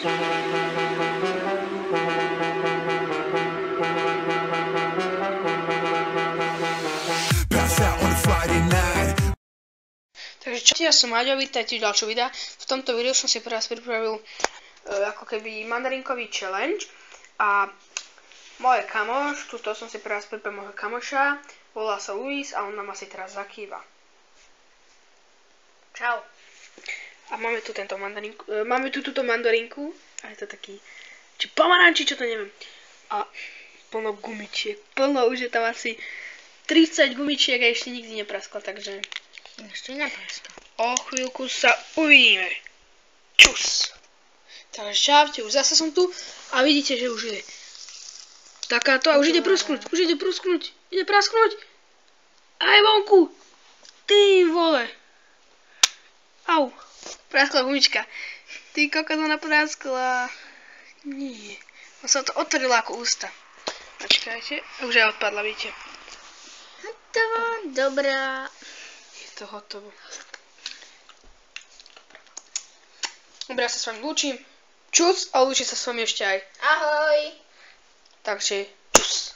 Takže čo, ja som Maďo, vítajte v ďalšom videu. V tomto videu som si pre vás pripravil ako keby mandarinkový challenge. A môj kamoš, tuto som si pre vás pripravil môjho kamoša, volá sa Luis a on nám asi teraz zakýva. Čau. A máme tu tento mandarinku, máme tu túto mandarinku, a je to taký, či pomaranči, čo to neviem. A plno gumičiek, plno, už je tam asi 30 gumičiek a ešte nikdy nepraskla, takže... Ešte nepraskla. O chvíľku sa uvidíme. Čus. Takže čaute, už zase som tu a vidíte, že už je takáto a už ide prsknúť, ide prasknúť. Aj vonku. Ty vole. Au, praskla gumička. Ty kokos, ona praskla. Nie. On sa to otvorila ako ústa. Počkajte, už je odpadla, vidíte. Hotovo, dobrá. Je to hotovo. Dobre, ja sa s vami lúčim. Čus a lúči sa s vami ešte aj. Ahoj. Takže čus.